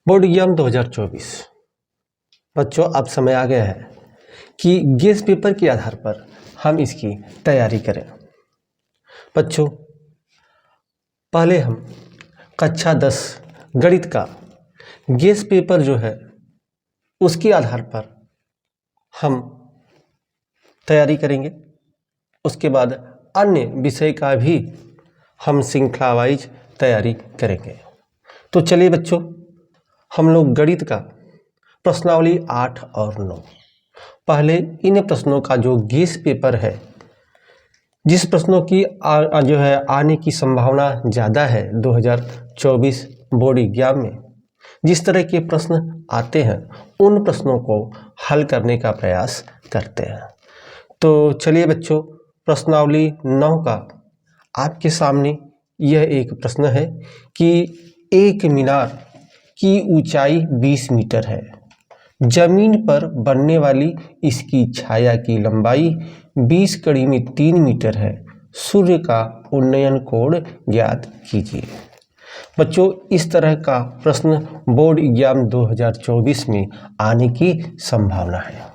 Board exam 2024 बच्चों अब समय आ गया है कि गेस पेपर के आधार पर हम इसकी तैयारी करें। बच्चों पहले हम कक्षा 10 गणित का गेस पेपर जो है उसके आधार पर हम तैयारी करेंगे। उसके बाद अन्य विषय का भी हम श्रृंखला वाइज तैयारी करेंगे। तो चलिए बच्चों हम लोग गणित का प्रश्नावली 8 और 9 पहले इन प्रश्नों का जो गेस पेपर है, जिस प्रश्नों की जो है आने की संभावना ज़्यादा है 2024 बोर्ड एग्जाम में, जिस तरह के प्रश्न आते हैं उन प्रश्नों को हल करने का प्रयास करते हैं। तो चलिए बच्चों प्रश्नावली 9 का आपके सामने यह एक प्रश्न है कि एक मीनार की ऊंचाई 20 मीटर है, जमीन पर बनने वाली इसकी छाया की लंबाई 20 कड़ी में 3 मीटर है, सूर्य का उन्नयन कोण ज्ञात कीजिए। बच्चों इस तरह का प्रश्न बोर्ड एग्जाम 2024 में आने की संभावना है।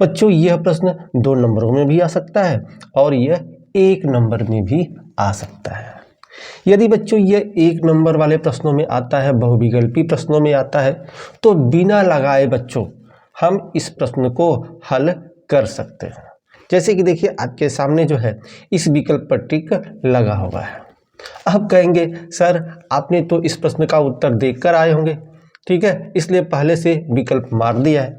बच्चों यह प्रश्न 2 नंबरों में भी आ सकता है और यह 1 नंबर में भी आ सकता है। यदि बच्चों यह 1 नंबर वाले प्रश्नों में आता है, बहुविकल्पी प्रश्नों में आता है, तो बिना लगाए बच्चों हम इस प्रश्न को हल कर सकते हैं। जैसे कि देखिए आपके सामने जो है इस विकल्प पर टिक लगा हुआ है। अब कहेंगे सर आपने तो इस प्रश्न का उत्तर देखकर आए होंगे, ठीक है, इसलिए पहले से विकल्प मार दिया है,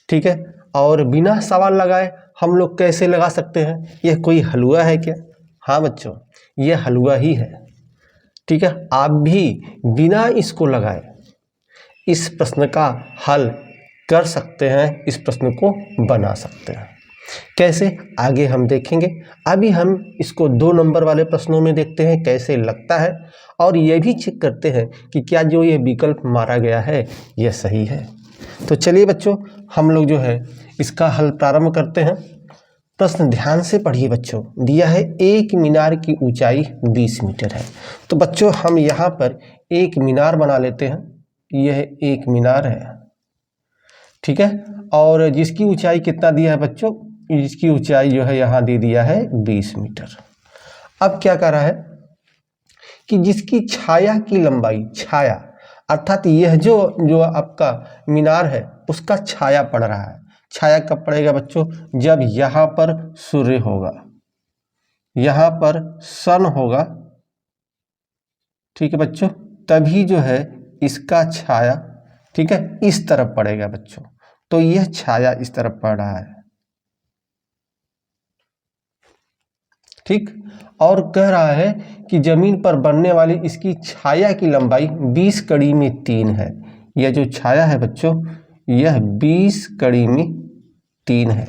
ठीक है, और बिना सवाल लगाए हम लोग कैसे लगा सकते हैं? यह कोई हलवा है क्या? हाँ बच्चों यह हलवा ही है, ठीक है। आप भी बिना इसको लगाए इस प्रश्न का हल कर सकते हैं, इस प्रश्न को बना सकते हैं। कैसे आगे हम देखेंगे। अभी हम इसको 2 नंबर वाले प्रश्नों में देखते हैं कैसे लगता है, और यह भी चेक करते हैं कि क्या जो ये विकल्प मारा गया है यह सही है। तो चलिए बच्चों हम लोग जो है इसका हल प्रारंभ करते हैं। प्रश्न ध्यान से पढ़िए बच्चों। दिया है एक मीनार की ऊंचाई 20 मीटर है। तो बच्चों हम यहाँ पर एक मीनार बना लेते हैं। यह एक मीनार है, ठीक है, और जिसकी ऊंचाई कितना दिया है बच्चों? इसकी ऊंचाई जो है यहाँ दे दिया है 20 मीटर। अब क्या कर रहा है कि जिसकी छाया की लंबाई, छाया अर्थात यह जो आपका मीनार है उसका छाया पड़ रहा है। छाया कब पड़ेगा बच्चों? जब यहाँ पर सूर्य होगा, यहाँ पर सन होगा, ठीक है बच्चों, तभी जो है इसका छाया, ठीक है, इस तरफ पड़ेगा बच्चों। तो यह छाया इस तरफ पड़ रहा है, ठीक, और कह रहा है कि जमीन पर बनने वाली इसकी छाया की लंबाई 20 कड़ी में 3 है। यह जो छाया है बच्चों यह 20 कड़ी में 3 है।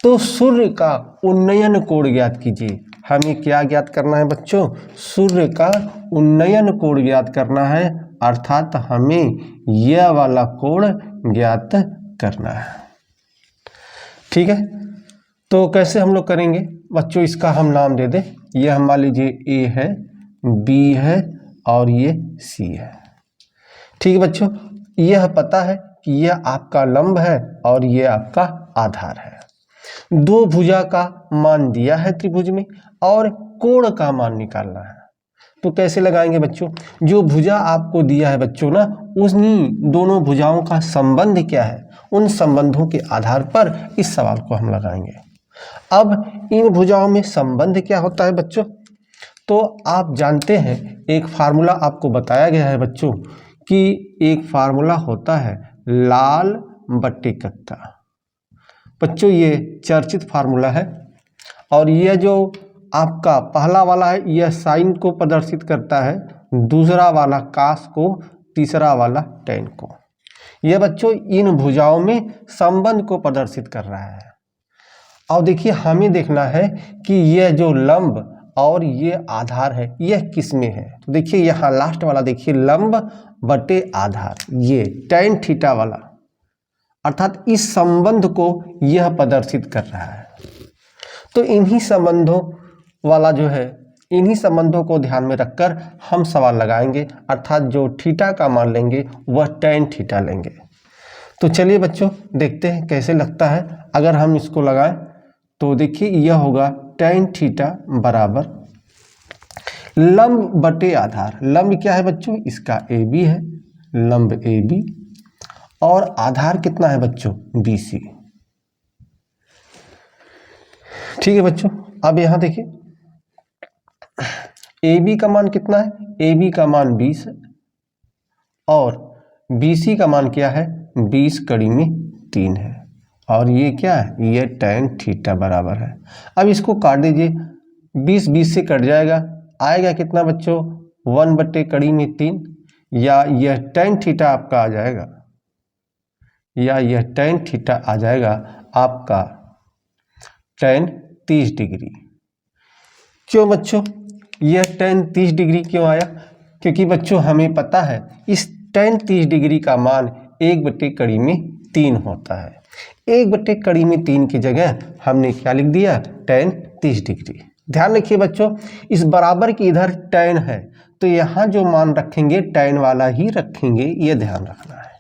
तो सूर्य का उन्नयन कोण ज्ञात कीजिए। हमें क्या ज्ञात करना है बच्चों? सूर्य का उन्नयन कोण ज्ञात करना है, अर्थात हमें यह वाला कोण ज्ञात करना है, ठीक है। तो कैसे हम लोग करेंगे बच्चों? इसका हम नाम दे दें। यह मान लीजिए ए है, बी है और ये सी है, ठीक है बच्चों। यह पता है कि यह आपका लंब है और यह आपका आधार है। 2 भुजा का मान दिया है त्रिभुज में और कोण का मान निकालना है। तो कैसे लगाएंगे बच्चों? जो भुजा आपको दिया है बच्चों ना, उन्हीं दोनों भुजाओं का संबंध क्या है, उन संबंधों के आधार पर इस सवाल को हम लगाएंगे। अब इन भुजाओं में संबंध क्या होता है बच्चों? तो आप जानते हैं एक फार्मूला आपको बताया गया है बच्चों कि एक फार्मूला होता है लाल बट्टे कक्का। बच्चों ये चर्चित फार्मूला है, और यह जो आपका पहला वाला है यह साइन को प्रदर्शित करता है, दूसरा वाला कास को, तीसरा वाला टेन को। यह बच्चों इन भुजाओं में संबंध को प्रदर्शित कर रहा है। और देखिए हमें देखना है कि यह जो लंब और ये आधार है यह किस में है। तो देखिए यहाँ लास्ट वाला देखिए, लंब बटे आधार, ये tan थीटा वाला, अर्थात इस संबंध को यह प्रदर्शित कर रहा है। तो इन्हीं संबंधों वाला जो है, इन्हीं संबंधों को ध्यान में रखकर हम सवाल लगाएंगे, अर्थात जो थीटा का मान लेंगे वह tan थीटा लेंगे। तो चलिए बच्चों देखते हैं कैसे लगता है। अगर हम इसको लगाएं तो देखिए यह होगा tan थीटा बराबर लंब बटे आधार। लंब क्या है बच्चों? इसका AB है, लंब AB, और आधार कितना है बच्चों? BC। ठीक है बच्चों, अब यहां देखिए AB का मान कितना है? AB का मान 20 है और BC का मान क्या है? 20 कड़ी में 3 है, और ये क्या है? ये tan थीटा बराबर है। अब इसको काट दीजिए, 20 से कट जाएगा, आएगा कितना बच्चों? 1 बटे कड़ी में 3, या यह tan थीटा आपका आ जाएगा, या यह tan थीटा आ जाएगा आपका tan 30 डिग्री। क्यों बच्चों यह tan 30 डिग्री क्यों आया? क्योंकि बच्चों हमें पता है इस tan 30 डिग्री का मान 1 बटे कड़ी में 3 होता है। 1 बटे कड़ी में 3 की जगह हमने क्या लिख दिया? tan 30 degree. ध्यान रखिए बच्चों, इस बराबर की इधर tan है तो यहाँ जो मान रखेंगे tan वाला ही रखेंगे, ये ध्यान रखना है।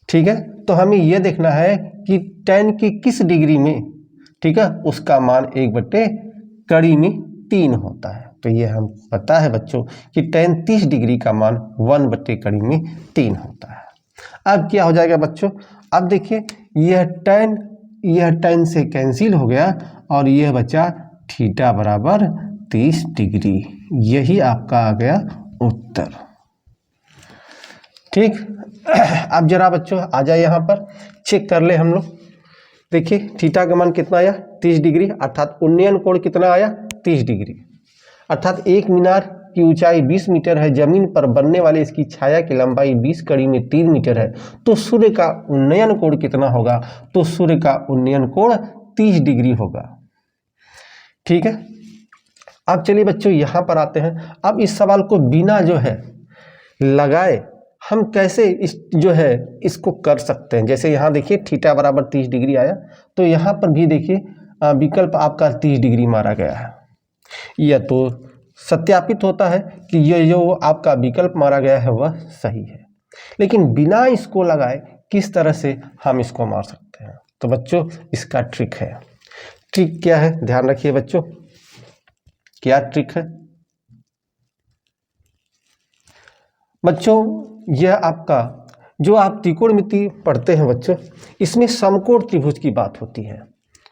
ठीक है, तो हमें यह देखना है कि tan की किस डिग्री में, ठीक है, उसका मान 1 बटे कड़ी में 3 होता है। तो ये हम पता है बच्चों कि tan 30 डिग्री का मान 1 बटे कड़ी में 3 होता है। अब क्या हो जाएगा बच्चों? अब देखिए यह tan से कैंसिल हो गया और यह बचा थीटा बराबर 30 डिग्री। यही आपका आ गया उत्तर। ठीक, अब जरा बच्चों आ जाए यहाँ पर, चेक कर ले हम लोग। देखिए थीटा का मान कितना आया? 30 डिग्री, अर्थात उन्नयन कोण कितना आया? 30 डिग्री। अर्थात एक मीनार की ऊंचाई 20 मीटर है, जमीन पर बनने वाले इसकी छाया की लंबाई 20 कड़ी में 3 मीटर है, तो सूर्य का उन्नयन कोण कितना होगा? तो सूर्य का उन्नयन कोण 30 डिग्री होगा। ठीक है, अब चलिए बच्चों यहाँ पर आते हैं। अब इस सवाल को बिना जो है लगाए हम कैसे इस जो है इसको कर सकते हैं। जैसे यहाँ देखिए थीटा बराबर 30 डिग्री आया, तो यहाँ पर भी देखिए विकल्प आपका 30 डिग्री मारा गया है। यह तो सत्यापित होता है कि यह जो आपका विकल्प मारा गया है वह सही है, लेकिन बिना इसको लगाए किस तरह से हम इसको मार सकते हैं? तो बच्चों इसका ट्रिक है। ट्रिक क्या है? ध्यान रखिए बच्चों, क्या ट्रिक है बच्चों? यह आपका जो आप त्रिकोणमिति पढ़ते हैं बच्चों, इसमें समकोण त्रिभुज की बात होती है।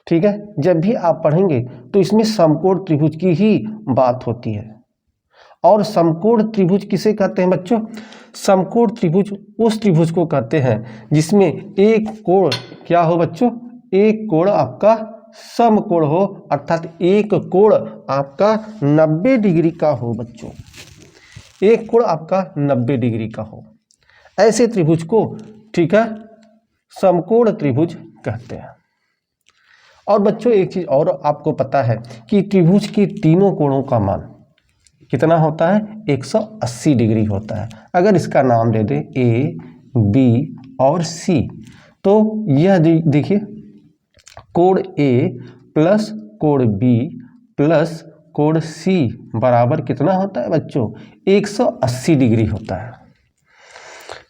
ठीक है, जब भी आप पढ़ेंगे तो इसमें समकोण त्रिभुज की ही बात होती है। और समकोण त्रिभुज किसे कहते हैं बच्चों? समकोण त्रिभुज उस त्रिभुज को कहते हैं जिसमें एक कोण क्या हो बच्चों? एक कोण आपका समकोण हो, अर्थात एक कोण आपका 90 डिग्री का हो बच्चों। एक कोण आपका 90 डिग्री का हो, ऐसे त्रिभुज को, ठीक है, समकोण त्रिभुज कहते हैं। और बच्चों एक चीज और आपको पता है कि त्रिभुज के तीनों कोणों का मान कितना होता है? 180 डिग्री होता है। अगर इसका नाम दे दे ए, बी और सी, तो यह देखिए कोण ए प्लस कोण बी प्लस कोण सी बराबर कितना होता है बच्चों? 180 डिग्री होता है।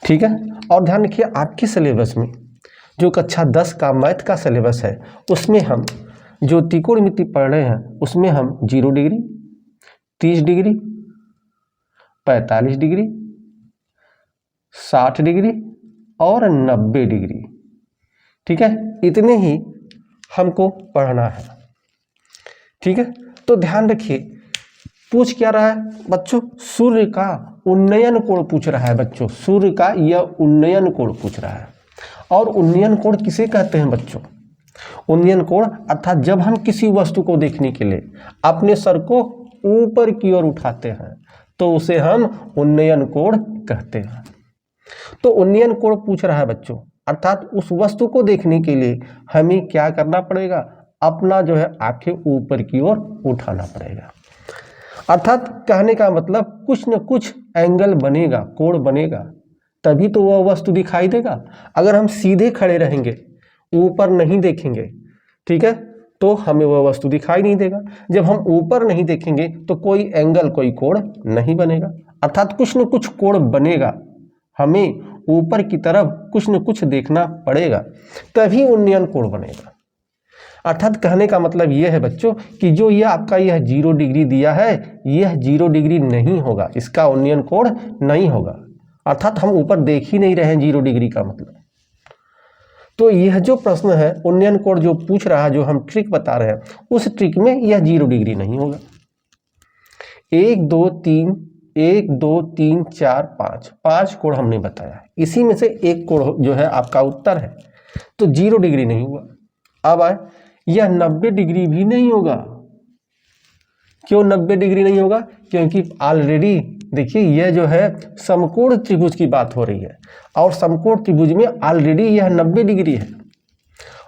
ठीक है, और ध्यान रखिए आपके सिलेबस में जो कक्षा 10 का मैथ का सिलेबस है उसमें हम जो त्रिकोणमिति पढ़ रहे हैं उसमें हम 0 डिग्री, 30 डिग्री, 45 डिग्री, 60 डिग्री और 90 डिग्री, ठीक है, इतने ही हमको पढ़ना है। ठीक है, तो ध्यान रखिए पूछ क्या रहा है बच्चों? सूर्य का उन्नयन कोण पूछ रहा है बच्चों। सूर्य का यह उन्नयन कोण पूछ रहा है। और उन्नयन कोण किसे कहते हैं बच्चों? उन्नयन कोण अर्थात जब हम किसी वस्तु को देखने के लिए अपने सर को ऊपर की ओर उठाते हैं तो उसे हम उन्नयन कोण कहते हैं। तो उन्नयन कोण पूछ रहा है बच्चों, अर्थात उस वस्तु को देखने के लिए हमें क्या करना पड़ेगा? अपना जो है आंखें ऊपर की ओर उठाना पड़ेगा। अर्थात कहने का मतलब कुछ न कुछ एंगल बनेगा, कोण बनेगा, तभी तो वह वस्तु दिखाई देगा। अगर हम सीधे खड़े रहेंगे, ऊपर नहीं देखेंगे, ठीक है, तो हमें वह वस्तु दिखाई नहीं देगा। जब हम ऊपर नहीं देखेंगे तो कोई एंगल, कोई कोण नहीं बनेगा, अर्थात कुछ न कुछ कोण बनेगा, हमें ऊपर की तरफ कुछ न कुछ देखना पड़ेगा, तभी उन्नयन कोण बनेगा। अर्थात कहने का मतलब यह है बच्चों कि जो यह आपका यह 0 डिग्री दिया है, यह 0 डिग्री नहीं होगा, इसका उन्नयन कोण नहीं होगा। अर्थात हम ऊपर देख ही नहीं रहे हैं 0 डिग्री का मतलब। तो यह जो प्रश्न है उन्नयन कोण जो पूछ रहा है, जो हम ट्रिक बता रहे हैं, उस ट्रिक में यह 0 डिग्री नहीं होगा। 1 2 3 1 2 3 4 5 कोण हमने बताया, इसी में से एक कोण जो है आपका उत्तर है, तो 0 डिग्री नहीं हुआ। अब आए, यह 90 डिग्री भी नहीं होगा। क्यों 90 डिग्री नहीं होगा? क्योंकि ऑलरेडी देखिए यह जो है समकोण त्रिभुज की बात हो रही है, और समकोण त्रिभुज में ऑलरेडी यह 90 डिग्री है,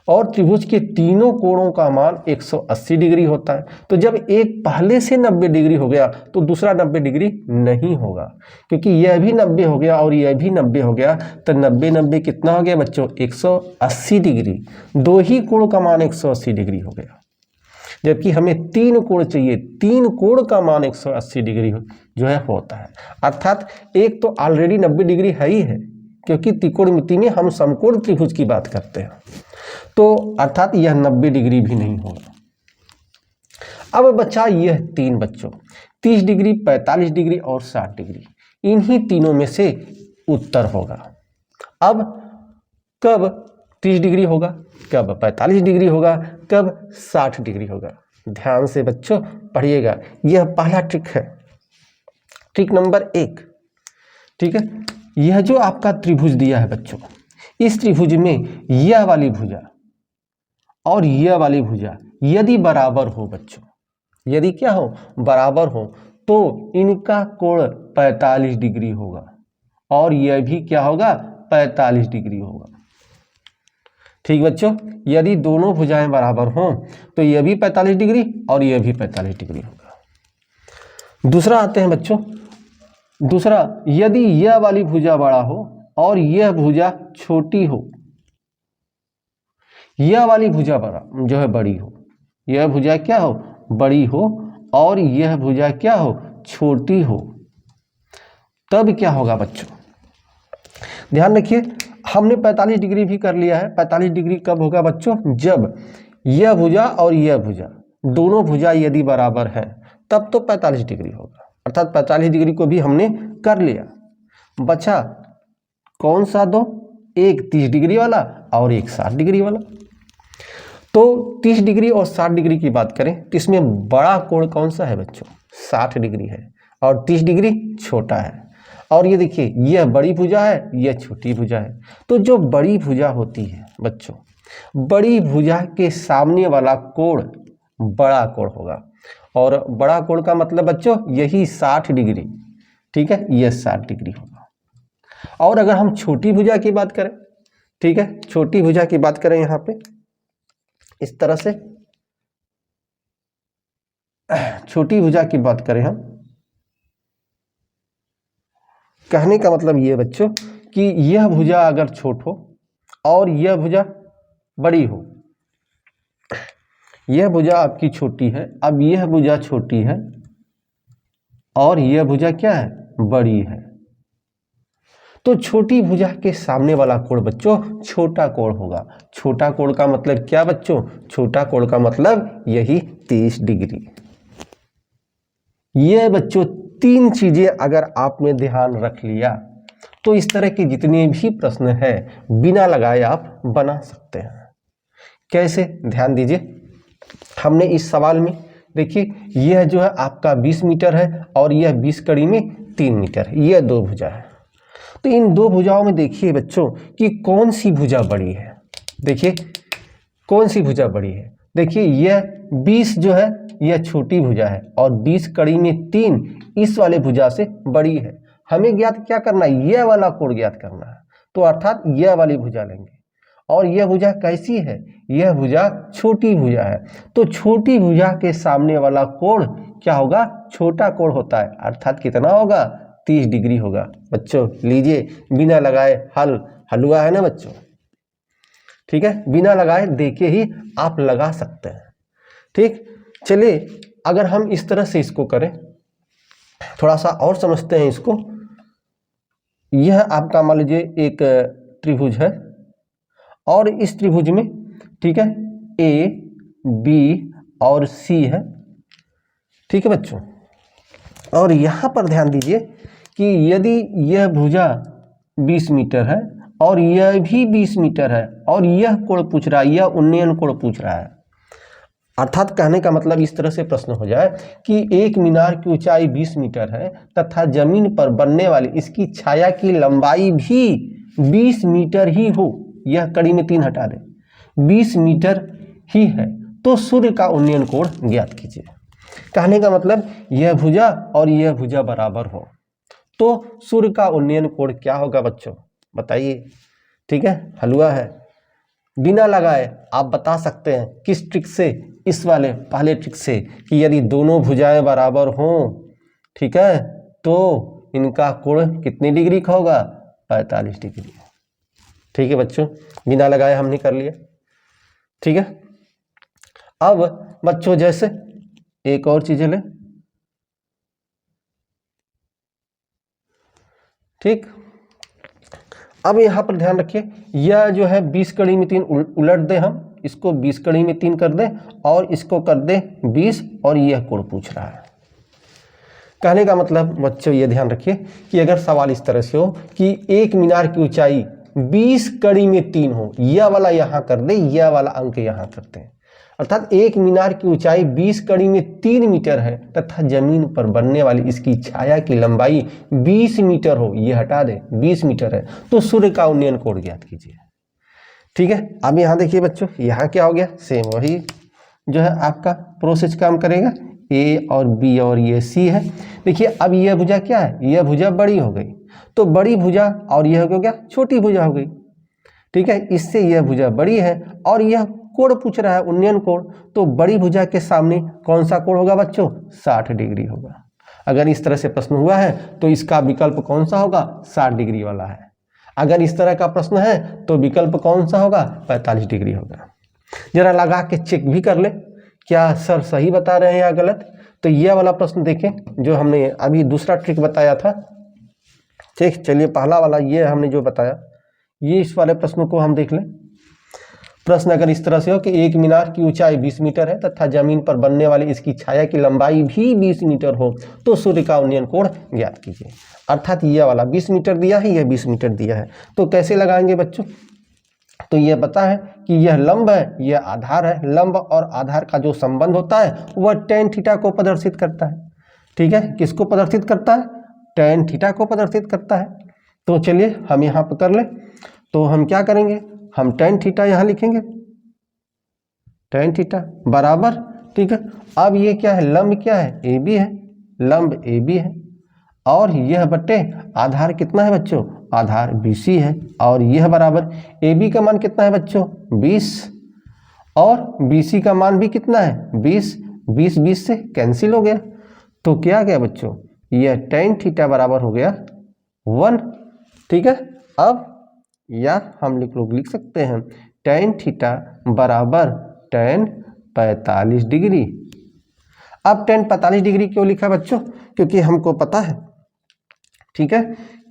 और त्रिभुज के तीनों कोणों का मान 180 डिग्री होता है। तो जब एक पहले से 90 डिग्री हो गया तो दूसरा 90 डिग्री नहीं होगा, क्योंकि यह भी 90 हो गया और यह भी 90 हो गया, तो 90 90 कितना हो गया बच्चों? 180 डिग्री। दो ही कोण का मान 180 डिग्री हो गया, जबकि हमें 3 कोण चाहिए, 3 कोण का मान 180 डिग्री जो है होता है। अर्थात एक तो ऑलरेडी 90 डिग्री है ही है, क्योंकि त्रिकोणमिति में हम समकोण त्रिभुज की बात करते हैं, तो अर्थात यह 90 डिग्री भी नहीं होगा। अब बचा यह 3 बच्चों, 30 डिग्री, 45 डिग्री और 60 डिग्री, इन्हीं तीनों में से उत्तर होगा। अब कब 30 डिग्री होगा, कब 45 डिग्री होगा, कब 60 डिग्री होगा? ध्यान से बच्चों पढ़िएगा, यह पहला ट्रिक है, ट्रिक नंबर 1। ठीक है, यह जो आपका त्रिभुज दिया है बच्चों, इस त्रिभुज में यह वाली भुजा और यह वाली भुजा यदि बराबर हो बच्चों, यदि क्या हो? बराबर हो, तो इनका कोण 45 डिग्री होगा, और यह भी क्या होगा? 45 डिग्री होगा। ठीक बच्चों, यदि दोनों भुजाएं बराबर हों तो यह भी 45 डिग्री और यह भी 45 डिग्री होगा। दूसरा आते हैं बच्चों, दूसरा, यदि यह वाली भुजा बड़ा हो और यह भुजा छोटी हो, यह वाली भुजा बड़ा जो है बड़ी हो, यह भुजा क्या हो? बड़ी हो, और यह भुजा क्या हो? छोटी हो, तब क्या होगा बच्चों? ध्यान रखिए, हमने 45 डिग्री भी कर लिया है। 45 डिग्री कब होगा बच्चों? जब यह भुजा और यह भुजा दोनों भुजा यदि बराबर है, तब तो 45 डिग्री होगा। अर्थात 45 डिग्री को भी हमने कर लिया। बचा कौन सा दो? एक 30 डिग्री वाला और एक 60 डिग्री वाला। तो 30 डिग्री और 60 डिग्री की बात करें तो इसमें बड़ा कोण कौन सा है बच्चों? 60 डिग्री है, और 30 डिग्री छोटा है। और ये देखिए, यह बड़ी भुजा है, यह छोटी भुजा है। तो जो बड़ी भुजा होती है बच्चों, बड़ी भुजा के सामने वाला कोण बड़ा कोण होगा, और बड़ा कोण का मतलब बच्चों यही 60 डिग्री। ठीक है, यह 60 डिग्री होगा। और अगर हम छोटी भुजा की बात करें, ठीक है, छोटी भुजा की बात करें यहाँ पे इस तरह से, छोटी भुजा की बात करें हम, कहने का मतलब ये बच्चों कि यह भुजा अगर छोट हो और यह भुजा बड़ी हो, यह भुजा आपकी छोटी है, अब यह भुजा छोटी है और यह भुजा क्या है? बड़ी है। तो छोटी भुजा के सामने वाला कोण बच्चों छोटा कोण होगा। छोटा कोण का मतलब क्या बच्चों? छोटा कोण का मतलब यही 30 डिग्री। यह बच्चों 3 चीजें अगर आपने ध्यान रख लिया तो इस तरह के जितने भी प्रश्न है बिना लगाए आप बना सकते हैं। कैसे? ध्यान दीजिए, हमने इस सवाल में देखिए, यह जो है आपका 20 मीटर है और यह 20 कड़ी में 3 मीटर है, यह 2 भुजा है। तो इन 2 भुजाओं में देखिए बच्चों कि कौन सी भुजा बड़ी है। देखिए कौन सी भुजा बड़ी है। देखिए यह 20 जो है यह छोटी भुजा है, और 20 कड़ी में 3 इस वाले भुजा से बड़ी है। हमें ज्ञात क्या करना है? यह वाला कोण ज्ञात करना है। तो अर्थात यह वाली भुजा लेंगे, और यह भुजा कैसी है? यह भुजा छोटी भुजा है। तो छोटी भुजा के सामने वाला कोण क्या होगा? छोटा कोण होता है, अर्थात कितना होगा? 30 डिग्री होगा। बच्चों लीजिए, बिना लगाए हलवा है ना बच्चों, ठीक है, बिना लगाए देखे ही आप लगा सकते हैं। ठीक, चलिए अगर हम इस तरह से इसको करें, थोड़ा सा और समझते हैं इसको। यह आपका मान लीजिए एक त्रिभुज है और इस त्रिभुज में, ठीक है, ए बी और सी है, ठीक है बच्चों। और यहाँ पर ध्यान दीजिए कि यदि यह भुजा 20 मीटर है और यह भी 20 मीटर है और यह कोण पूछ रहा है, यह उन्नयन कोण पूछ रहा है, अर्थात कहने का मतलब इस तरह से प्रश्न हो जाए कि एक मीनार की ऊंचाई 20 मीटर है तथा जमीन पर बनने वाली इसकी छाया की लंबाई भी 20 मीटर ही हो, यह कड़ी में 3 हटा दे, 20 मीटर ही है, तो सूर्य का उन्नयन कोण ज्ञात कीजिए। कहने का मतलब यह भुजा और यह भुजा बराबर हो तो सूर्य का उन्नयन कोण क्या होगा बच्चों, बताइए। ठीक है, हलवा है, बिना लगाए आप बता सकते हैं किस ट्रिक से, इस वाले पहले ट्रिक से कि यदि दोनों भुजाएं बराबर हों, ठीक है, तो इनका कोण कितनी डिग्री का होगा, 45 डिग्री। ठीक है बच्चों, बिना लगाए हमने कर लिया। ठीक है, अब बच्चों जैसे एक और चीज ले, ठीक, अब यहां पर ध्यान रखिए, यह जो है 20 कड़ी में 3 उलट दे, हम इसको 20 कड़ी में 3 कर दे और इसको कर दे 20 और यह कोण पूछ रहा है। कहने का मतलब बच्चों ये ध्यान रखिए कि अगर सवाल इस तरह से हो कि एक मीनार की ऊंचाई 20 कड़ी में 3 हो, यह वाला यहां कर दे, यह वाला अंक यहां करते हैं, अर्थात एक मीनार की ऊंचाई 20 कड़ी में 3 मीटर है तथा जमीन पर बनने वाली इसकी छाया की लंबाई 20 मीटर हो, यह हटा दे, 20 मीटर है, तो सूर्य का उन्नयन कोण ज्ञात कीजिए। ठीक है, अब यहां देखिए बच्चों, यहां क्या हो गया, सेम वही जो है आपका प्रोसेस काम करेगा, ए और बी और ये सी है। देखिए अब यह भुजा क्या है, यह भुजा बड़ी हो गई, तो बड़ी भुजा और यह हो गया छोटी भुजा हो गई। ठीक है, इससे यह भुजा बड़ी है और यह कोण पूछ रहा है, उन्नयन कोण, तो बड़ी भुजा के सामने कौन सा कोण होगा बच्चों, 60 डिग्री होगा। अगर इस तरह से प्रश्न हुआ है तो इसका विकल्प कौन सा होगा, 60 डिग्री वाला है। अगर इस तरह का प्रश्न है तो विकल्प कौन सा होगा, 45 डिग्री होगा। जरा लगा के चेक भी कर ले क्या सर सही बता रहे हैं या गलत। तो यह वाला प्रश्न देखें जो हमने अभी दूसरा ट्रिक बताया था। ठीक, चलिए पहला वाला ये हमने जो बताया, ये इस वाले प्रश्न को हम देख लें। प्रश्न अगर इस तरह से हो कि एक मीनार की ऊंचाई 20 मीटर है तथा जमीन पर बनने वाली इसकी छाया की लंबाई भी 20 मीटर हो, तो सूर्य का उन्नयन कोण ज्ञात कीजिए। अर्थात यह वाला 20 मीटर दिया है, यह 20 मीटर दिया है, तो कैसे लगाएंगे बच्चों, तो यह पता है कि यह लंब है, यह आधार है, लंब और आधार का जो संबंध होता है वह tan थीटा को प्रदर्शित करता है। ठीक है, किसको प्रदर्शित करता है, tan थीटा को प्रदर्शित करता है। तो चलिए हम यहाँ पर कर ले, तो हम क्या करेंगे, हम tan थीटा यहाँ लिखेंगे, tan थीटा बराबर, ठीक है, अब ये क्या है, लंब क्या है, ए बी है, लंब ए बी है और यह बटे आधार कितना है बच्चों, आधार BC है और यह बराबर AB का मान कितना है बच्चों, 20 और BC का मान भी कितना है, 20, 20 20 से कैंसिल हो गया, तो क्या गया बच्चों, यह tan थीटा बराबर हो गया 1। ठीक है, अब या हम लिख सकते हैं tan थीटा बराबर tan 45 डिग्री। अब tan 45 डिग्री क्यों लिखा बच्चों, क्योंकि हमको पता है, ठीक है,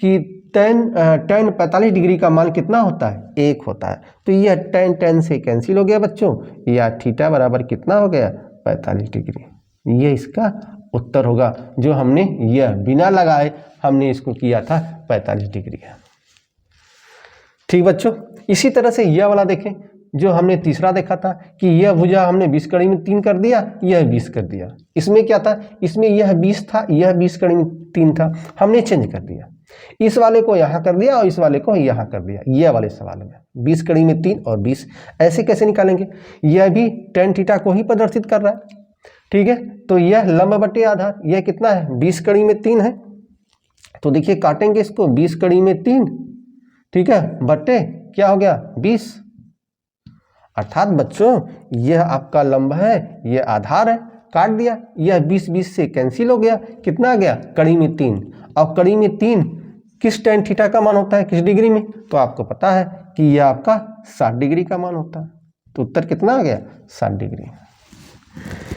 कि tan 45 डिग्री का मान कितना होता है, 1 होता है, तो यह tan से कैंसिल हो गया बच्चों, या थीटा बराबर कितना हो गया, 45 डिग्री। ये इसका उत्तर होगा, जो हमने यह बिना लगाए हमने इसको किया था 45 डिग्री है। ठीक बच्चों, इसी तरह से यह वाला देखें जो हमने तीसरा देखा था कि यह भुजा हमने 20 कड़ी में 3 कर दिया, यह 20 कर दिया। इसमें क्या था, इसमें यह 20 था, यह 20 कड़ी में 3 था, हमने चेंज कर दिया, इस वाले को यहाँ कर दिया और इस वाले को यहाँ कर दिया। यह वाले सवाल में 20 कड़ी में 3 और 20 ऐसे कैसे निकालेंगे, यह भी tan थीटा को ही प्रदर्शित कर रहा है। ठीक है, तो यह लंब बटे आधार, यह कितना है, 20 कड़ी में 3 है, तो देखिए काटेंगे इसको, 20 कड़ी में 3, ठीक है, बटे क्या हो गया 20, अर्थात बच्चों यह आपका लंब है, यह आधार है, काट दिया, यह 20 20 से कैंसिल हो गया, कितना आ गया, कड़ी में 3। अब कड़ी में 3 किस tan थीटा का मान होता है, किस डिग्री में, तो आपको पता है कि यह आपका 60 डिग्री का मान होता है, तो उत्तर कितना आ गया, 60 डिग्री।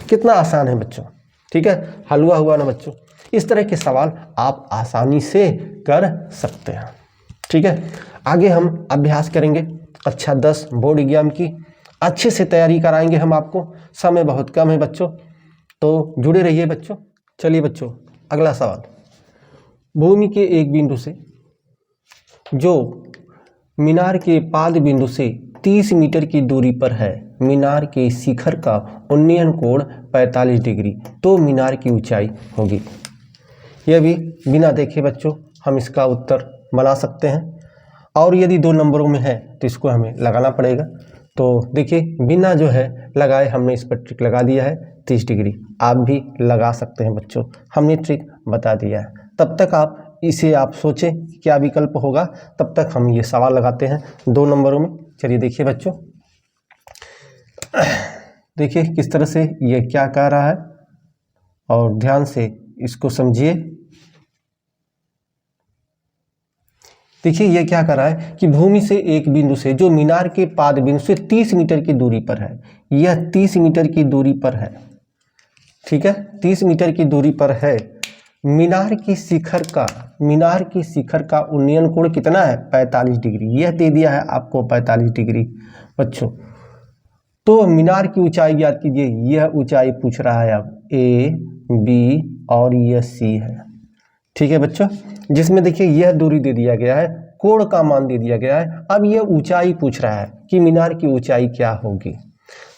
कितना आसान है बच्चों, ठीक है, हलवा हुआ ना बच्चों। इस तरह के सवाल आप आसानी से कर सकते हैं, ठीक है। आगे हम अभ्यास करेंगे कक्षा 10 बोर्ड एग्जाम की, अच्छे से तैयारी कराएंगे हम आपको। समय बहुत कम है बच्चों, तो जुड़े रहिए बच्चों। चलिए बच्चों, अगला सवाल। भूमि के एक बिंदु से जो मीनार के पाद बिंदु से 30 मीटर की दूरी पर है, मीनार के शिखर का उन्नयन कोण 45 डिग्री, तो मीनार की ऊंचाई होगी। यह भी बिना देखे बच्चों हम इसका उत्तर बना सकते हैं, और यदि 2 नंबरों में है तो इसको हमें लगाना पड़ेगा। तो देखिए, बिना जो है लगाए हमने इस पर ट्रिक लगा दिया है 30 डिग्री। आप भी लगा सकते हैं बच्चों, हमने ट्रिक बता दिया है। तब तक आप इसे आप सोचें क्या विकल्प होगा, तब तक हम ये सवाल लगाते हैं 2 नंबरों में। चलिए देखिए बच्चों, देखिए किस तरह से ये क्या कह रहा है, और ध्यान से इसको समझिए। देखिए ये क्या कर रहा है कि भूमि से एक बिंदु से जो मीनार के पाद बिंदु से 30 मीटर की दूरी पर है, यह 30 मीटर की दूरी पर है, ठीक है, 30 मीटर की दूरी पर है। मीनार की शिखर का उन्नयन कोण कितना है? 45 डिग्री। यह दे दिया है आपको 45 डिग्री बच्चों। तो मीनार की ऊंचाई याद कीजिए, यह ऊंचाई पूछ रहा है अब, A, B और यह C है, ठीक है बच्चों। जिसमें देखिए यह दूरी दे दिया गया है, कोण का मान दे दिया गया है, अब यह ऊंचाई पूछ रहा है कि मीनार की ऊंचाई क्या होगी।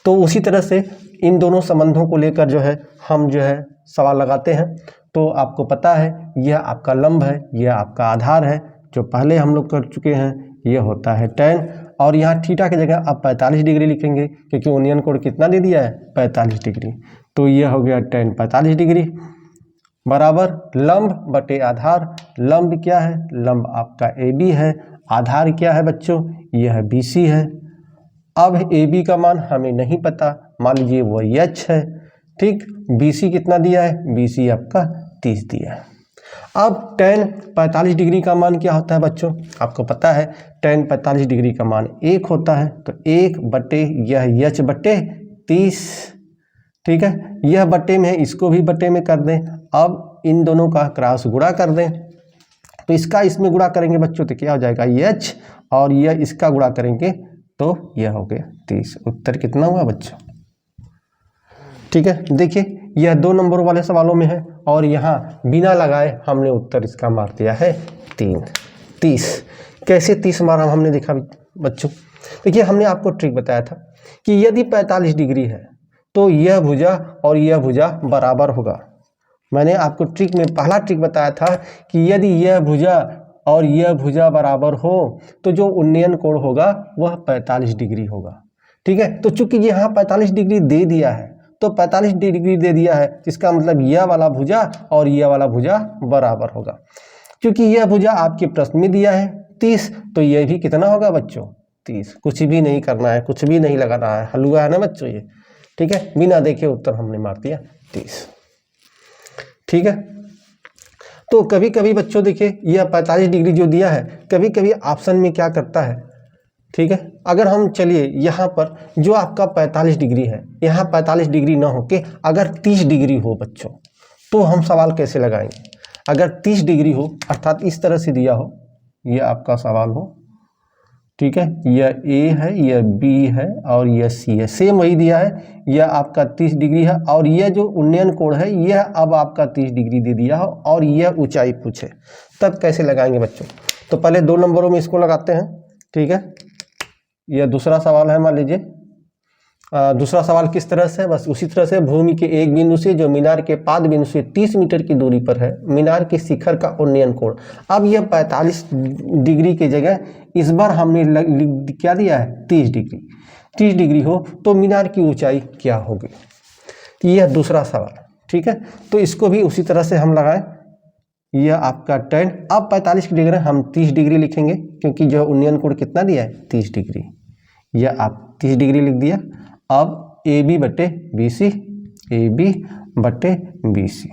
तो उसी तरह से इन दोनों संबंधों को लेकर जो है हम जो है सवाल लगाते हैं। तो आपको पता है यह आपका लंब है, यह आपका आधार है, जो पहले हम लोग कर चुके हैं, यह होता है tan, और यहाँ थीटा की जगह आप 45 डिग्री लिखेंगे, क्योंकि उन्नयन कोण कितना दे दिया है? 45 डिग्री। तो यह हो गया tan 45 डिग्री बराबर लंब बटे आधार। लंब क्या है? लंब आपका AB है, आधार क्या है बच्चों? यह BC है। अब AB का मान हमें नहीं पता, मान लीजिए वो H है, ठीक। BC कितना दिया है? BC आपका 30 दिया है। अब tan 45 डिग्री का मान क्या होता है बच्चों? आपको पता है tan 45 डिग्री का मान 1 होता है, तो 1 बटे यह H बटे 30, ठीक है। यह बटे में है, इसको भी बटे में कर दें। अब इन दोनों का क्रॉस गुणा कर दें, तो इसका इसमें गुणा करेंगे बच्चों तो क्या हो जाएगा? H, और यह इसका गुणा करेंगे तो यह हो गया 30। उत्तर कितना हुआ बच्चों? ठीक है, देखिए यह 2 नंबर वाले सवालों में है, और यहाँ बिना लगाए हमने उत्तर इसका मार दिया है 30। कैसे 30 मारा हमने देखा बच्चों। देखिए हमने आपको ट्रिक बताया था कि यदि 45 डिग्री है तो यह भुजा और यह भुजा बराबर होगा। मैंने आपको ट्रिक में पहला ट्रिक बताया था कि यदि यह भुजा और यह भुजा बराबर हो तो जो उन्नयन कोण होगा वह 45 डिग्री होगा, ठीक है। तो चूंकि यहाँ 45 डिग्री दे दिया है, तो 45 डिग्री दे दिया है, इसका मतलब यह वाला भुजा और यह वाला भुजा बराबर होगा। क्योंकि यह भुजा आपके प्रश्न में दिया है 30, तो यह भी कितना होगा बच्चों? 30। कुछ भी नहीं करना है, कुछ भी नहीं लगाना है, हलवा है ना बच्चों ये, ठीक है। बिना देखे उत्तर हमने मार दिया 30, ठीक है। तो कभी कभी बच्चों देखिए यह 45 डिग्री जो दिया है, कभी कभी ऑप्शन में क्या करता है, ठीक है। अगर हम चलिए यहाँ पर जो आपका 45 डिग्री है, यहाँ 45 डिग्री ना हो के अगर 30 डिग्री हो बच्चों, तो हम सवाल कैसे लगाएंगे? अगर 30 डिग्री हो, अर्थात इस तरह से दिया हो, यह आपका सवाल हो, ठीक है, यह A है, यह B है और यह C है, सेम वही दिया है, यह आपका 30 डिग्री है, और यह जो उन्नयन कोण है यह अब आपका 30 डिग्री दे दिया हो, और यह ऊंचाई पूछे, तब कैसे लगाएंगे बच्चों? तो पहले 2 नंबरों में इसको लगाते हैं, ठीक है। यह दूसरा सवाल है, मान लीजिए दूसरा सवाल किस तरह से, बस उसी तरह से, भूमि के एक बिंदु से जो मीनार के पाद बिंदु से 30 मीटर की दूरी पर है, मीनार के शिखर का उन्नयन कोण। अब यह 45 डिग्री की जगह इस बार हमने क्या दिया है? 30 डिग्री। 30 डिग्री हो तो मीनार की ऊंचाई क्या होगी? तो यह दूसरा सवाल, ठीक है। तो इसको भी उसी तरह से हम लगाएं, यह आपका tan, अब 45 की जगह हम 30 डिग्री लिखेंगे, क्योंकि जो उन्नयन कोण कितना दिया है? 30 डिग्री। यह आप 30 डिग्री लिख दिया। अब AB बटे BC, AB बटे BC।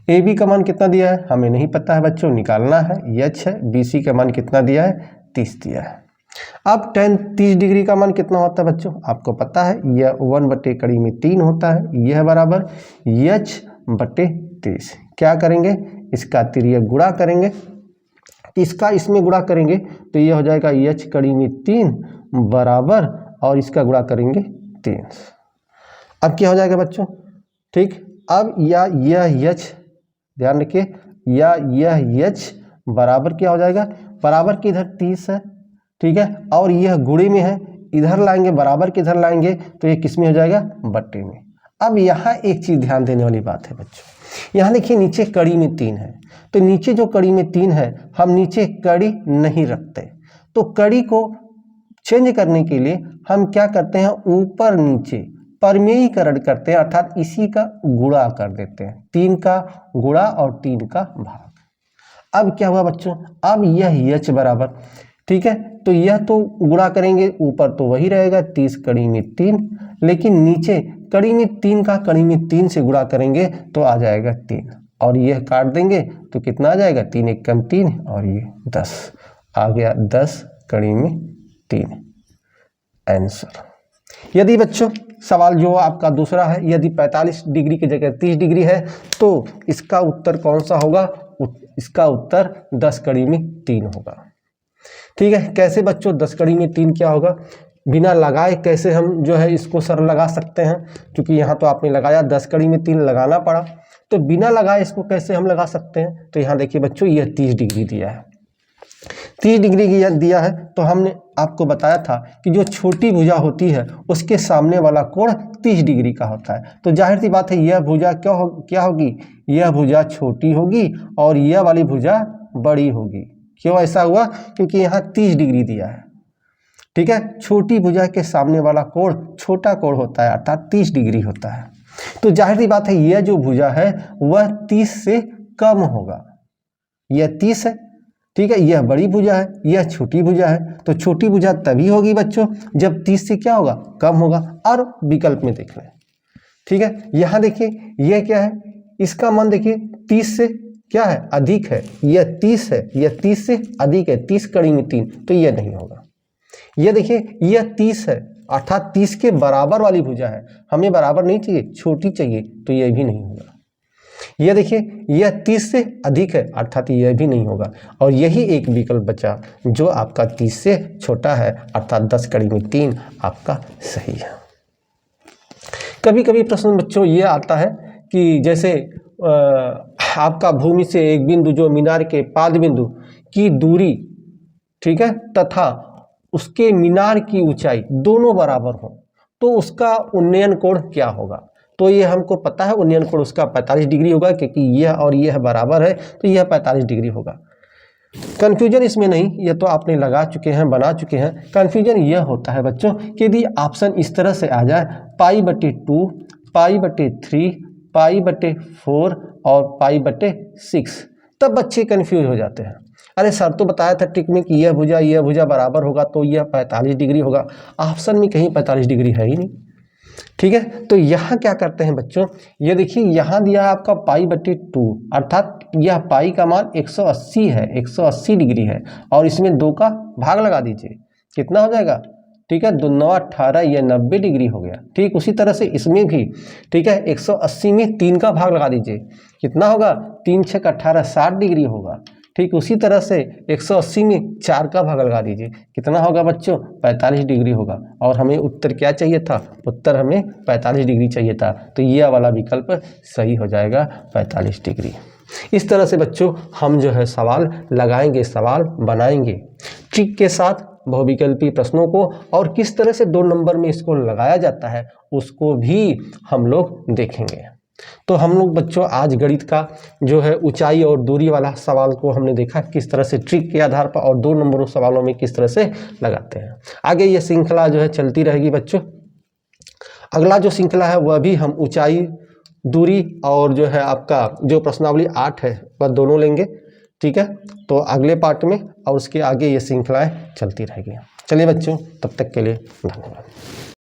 AB का मान कितना दिया है हमें नहीं पता है बच्चों, निकालना है, H है। BC का मान कितना दिया है? 30 दिया है। अब tan 30 डिग्री का मान कितना होता है बच्चों, आपको पता है यह 1/3 होता है। यह बराबर h/30। क्या करेंगे, इसका तिर्यक गुणा करेंगे, इसका इसमें गुणा करेंगे तो यह हो जाएगा h/3 बराबर, और इसका गुणा करेंगे 3। अब क्या हो जाएगा बच्चों, ठीक। अब यह h ध्यान रखिए, यह h बराबर क्या हो जाएगा, बराबर की इधर 30 है, ठीक है, और यह गुणे में है, इधर लाएंगे बराबर के इधर लाएंगे तो ये किस में हो जाएगा, बट्टे में। अब यहाँ एक चीज ध्यान देने वाली बात है बच्चों, यहाँ देखिए नीचे कड़ी में 3 है, तो नीचे जो कड़ी में 3 है हम नीचे कड़ी नहीं रखते, तो कड़ी को चेंज करने के लिए हम क्या करते हैं, ऊपर नीचे परमेयीकरण करते हैं, अर्थात इसी का गुणा कर देते हैं, 3 का गुणा और 3 का भाग। अब क्या हुआ बच्चों, अब यह h बराबर, ठीक है, तो यह तो गुणा करेंगे, ऊपर तो वही रहेगा 30 कड़ी में 3, लेकिन नीचे कड़ी में 3 का कड़ी में 3 से गुणा करेंगे तो आ जाएगा 3, और यह काट देंगे तो कितना आ जाएगा, 3 × 1 = 3, और ये 10 आ गया, 10 कड़ी में 3 आंसर। यदि बच्चों सवाल जो आपका दूसरा है, यदि 45 डिग्री की जगह 30 डिग्री है तो इसका उत्तर कौन सा होगा, इसका उत्तर 10 कड़ी में 3 होगा। ठीक है, कैसे बच्चों 10 कड़ी में 3 क्या होगा, बिना लगाए कैसे हम जो है इसको सरल लगा सकते हैं, क्योंकि यहाँ तो आपने लगाया 10 कड़ी में 3 लगाना पड़ा, तो बिना लगाए इसको कैसे हम लगा सकते हैं। तो यहाँ देखिए बच्चों यह 30 डिग्री दिया है, 30 डिग्री दिया है, तो हमने आपको बताया था कि जो छोटी भुजा होती है उसके सामने वाला कोण 30 डिग्री का होता है, तो जाहिर सी बात है यह भुजा क्या होगी, यह भुजा छोटी होगी और यह वाली भुजा बड़ी होगी। क्यों ऐसा हुआ, क्योंकि यहाँ 30 डिग्री दिया है, ठीक है, छोटी भुजा के सामने वाला कोण छोटा कोण होता है, अर्थात 30 डिग्री होता है, तो जाहिर सी बात है यह जो भुजा है वह 30 से कम होगा, यह 30 है, ठीक है, यह बड़ी भुजा है, यह छोटी भुजा है, तो छोटी भुजा तभी होगी बच्चों जब 30 से क्या होगा, कम होगा। और विकल्प में देख लें, ठीक है, यहाँ देखिए यह क्या है, इसका मान देखिए 30 से क्या है, अधिक है, यह 30 है, यह 30 से अधिक है, 30 कड़ी में 3, तो यह नहीं होगा। यह देखिए यह 30 है, अर्थात 30 के बराबर वाली भुजा है, हमें बराबर नहीं चाहिए, छोटी चाहिए, तो यह भी नहीं होगा। यह देखिए यह 30 से अधिक है, अर्थात यह भी नहीं होगा, और यही एक विकल्प बचा जो आपका 30 से छोटा है, अर्थात 10 कड़ी में 3 आपका सही है। कभी कभी प्रश्न बच्चों ये आता है कि जैसे आपका भूमि से एक बिंदु जो मीनार के पाद बिंदु की दूरी, ठीक है, तथा उसके मीनार की ऊंचाई दोनों बराबर हो तो उसका उन्नयन कोण क्या होगा। तो ये हमको पता है उन्नयन कोण उसका 45 डिग्री होगा, क्योंकि यह और यह बराबर है तो यह 45 डिग्री होगा। कन्फ्यूजन इसमें नहीं, ये तो आपने लगा चुके हैं, बना चुके हैं। कन्फ्यूजन यह होता है बच्चों कि यदि ऑप्शन इस तरह से आ जाए π/2, π/3, π/4 और π/6, तब बच्चे कन्फ्यूज हो जाते हैं। अरे सर तो बताया था ट्रिक में कि यह भुजा बराबर होगा तो यह 45 डिग्री होगा, ऑप्शन में कहीं 45 डिग्री है ही नहीं, ठीक है। तो यहाँ क्या करते हैं बच्चों, ये देखिए यहाँ दिया है आपका π/2, अर्थात यह पाई का मान 180 है, 180 डिग्री है, और इसमें 2 का भाग लगा दीजिए, कितना हो जाएगा, ठीक है, 2 × 9 = 18, यह 90 डिग्री हो गया। ठीक उसी तरह से इसमें भी, ठीक है, 180 में 3 का भाग लगा दीजिए, कितना होगा, 3 × 6 = 18, 60 डिग्री होगा। ठीक उसी तरह से 180 में 4 का भाग लगा दीजिए, कितना होगा बच्चों, 45 डिग्री होगा। और हमें उत्तर क्या चाहिए था, उत्तर हमें 45 डिग्री चाहिए था, तो यह वाला विकल्प सही हो जाएगा 45 डिग्री। इस तरह से बच्चों हम जो है सवाल लगाएंगे, सवाल बनाएंगे ट्रिक के साथ बहुविकल्पी प्रश्नों को, और किस तरह से 2 नंबर में इसको लगाया जाता है उसको भी हम लोग देखेंगे। तो हम लोग बच्चों आज गणित का जो है ऊंचाई और दूरी वाला सवाल को हमने देखा किस तरह से ट्रिक के आधार पर और 2 नंबरों सवालों में किस तरह से लगाते हैं। आगे ये श्रृंखला जो है चलती रहेगी बच्चों। अगला जो श्रृंखला है वह भी हम ऊंचाई, दूरी और जो है आपका जो प्रश्नावली 8 है वह दोनों लेंगे, ठीक है। तो अगले पार्ट में और उसके आगे ये श्रृंखलाएं चलती रहेगी। चलिए बच्चों, तब तक के लिए धन्यवाद।